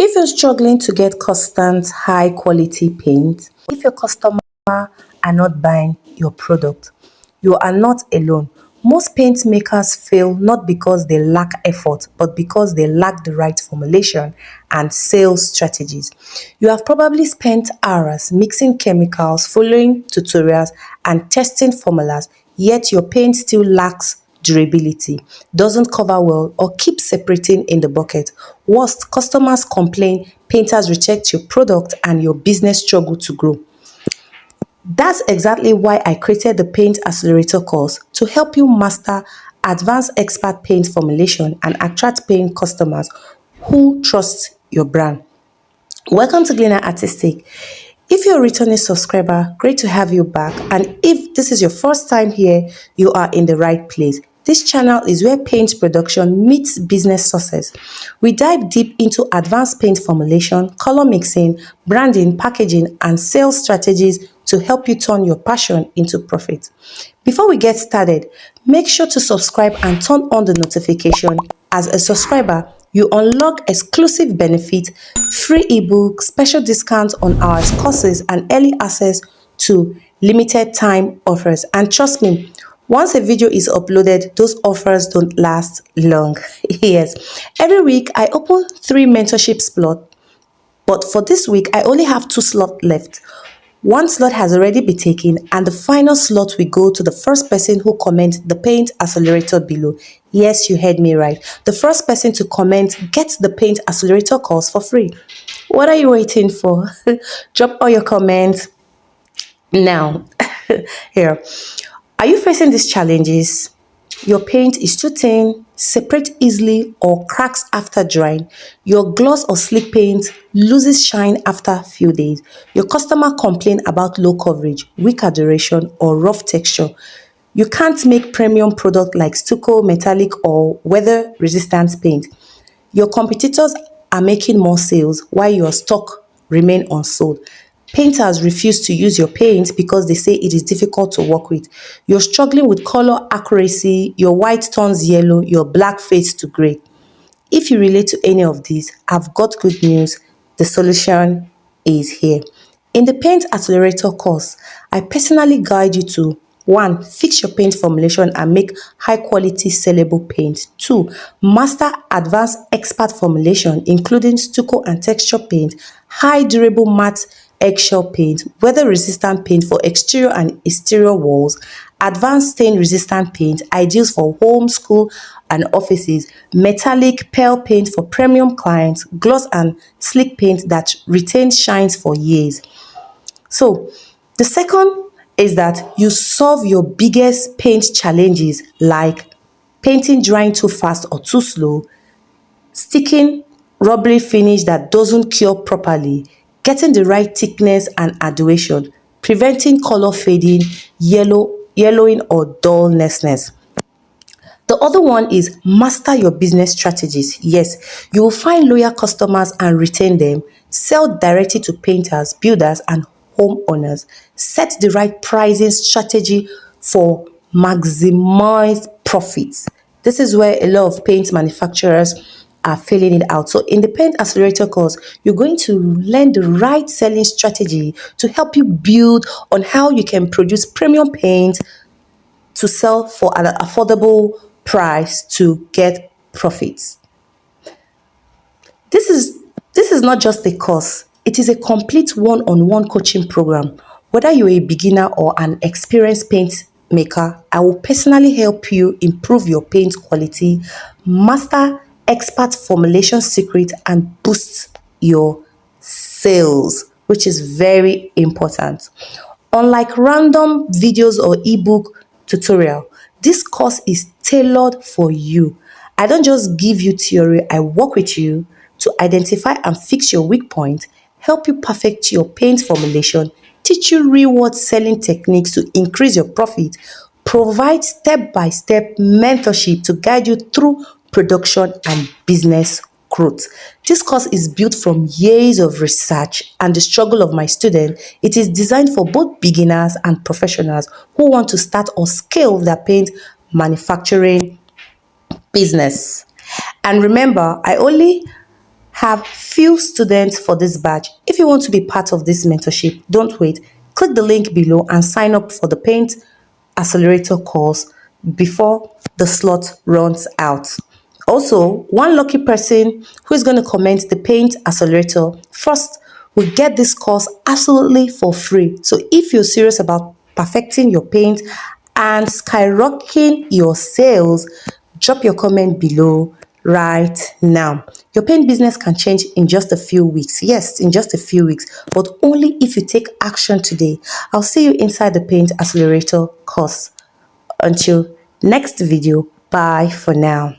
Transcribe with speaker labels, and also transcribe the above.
Speaker 1: If you're struggling to get constant high quality paint, if your customer are not buying your product, you are not alone. Most paint makers fail not because they lack effort, but because they lack the right formulation and sales strategies. You have probably spent hours mixing chemicals, following tutorials, and testing formulas, yet your paint still lacks durability, doesn't cover well, or keeps separating in the bucket. Worst, customers complain, painters reject your product, and your business struggle to grow. That's exactly why I created the Paint Accelerator course to help you master advanced expert paint formulation and attract paying customers who trust your brand. Welcome to GlinaArtistic. If you're a returning subscriber, great to have you back. And if this is your first time here, you are in the right place. This channel is where paint production meets business success. We dive deep into advanced paint formulation, color mixing, branding, packaging, and sales strategies to help you turn your passion into profit. Before we get started, make sure to subscribe and turn on the notification. As a subscriber, you unlock exclusive benefits, free ebooks, special discounts on our courses, and early access to limited time offers. And trust me, once a video is uploaded, those offers don't last long. Yes, every week I open 3 mentorship slots, but for this week I only have 2 slots left. One slot has already been taken, and the final slot will go to the first person who comments the Paint Accelerator below. Yes, you heard me right. The first person to comment gets the Paint Accelerator course for free. What are you waiting for? Drop all your comments now. Here. Are you facing these challenges? Your paint is too thin, separates easily, or cracks after drying. Your gloss or slick paint loses shine after a few days. Your customer complain about low coverage, weaker duration, or rough texture. You can't make premium product like Stuccoo, metallic, or weather-resistant paint. Your competitors are making more sales while your stock remain unsold. Painters refuse to use your paint because they say it is difficult to work with. You're struggling with color accuracy, your white turns yellow, your black fades to gray. If you relate to any of these, I've got good news. The solution is here. In the Paint Accelerator course, I personally guide you to 1. Fix your paint formulation and make high-quality sellable paint. 2. Master advanced expert formulation, including stucco and texture paint, high durable matte eggshell paint, weather-resistant paint for exterior and exterior walls, advanced stain-resistant paint, ideal for home, school, and offices, metallic pearl paint for premium clients, gloss and slick paint that retains shines for years. So, the second is that you solve your biggest paint challenges like painting drying too fast or too slow, sticking rubbery finish that doesn't cure properly, getting the right thickness and adhesion, preventing color fading, yellowing, or dullness. The other one is master your business strategies. Yes, you will find loyal customers and retain them. Sell directly to painters, builders, and homeowners. Set the right pricing strategy for maximize profits. This is where a lot of paint manufacturers are filling it out. So in the Paint Accelerator course, you're going to learn the right selling strategy to help you build on how you can produce premium paint to sell for an affordable price to get profits. This is not just a course. It is a complete one-on-one coaching program. Whether you're a beginner or an experienced paint maker, I will personally help you improve your paint quality, master expert formulation secret, and boost your sales, which is very important. Unlike random videos or ebook tutorial, this course is tailored for you. I don't just give you theory, I work with you to identify and fix your weak point, help you perfect your paint formulation, teach you real-world selling techniques to increase your profit, provide step-by-step mentorship to guide you through production and business growth. This course is built from years of research and the struggle of my students. It is designed for both beginners and professionals who want to start or scale their paint manufacturing business. And remember, I only have few students for this batch. If you want to be part of this mentorship, don't wait. Click the link below and sign up for the Paint Accelerator course before the slot runs out. Also, one lucky person who is going to comment the Paint Accelerator first will get this course absolutely for free. So if you're serious about perfecting your paint and skyrocketing your sales, drop your comment below right now. Your paint business can change in just a few weeks. Yes, in just a few weeks, but only if you take action today. I'll see you inside the Paint Accelerator course. Until next video, bye for now.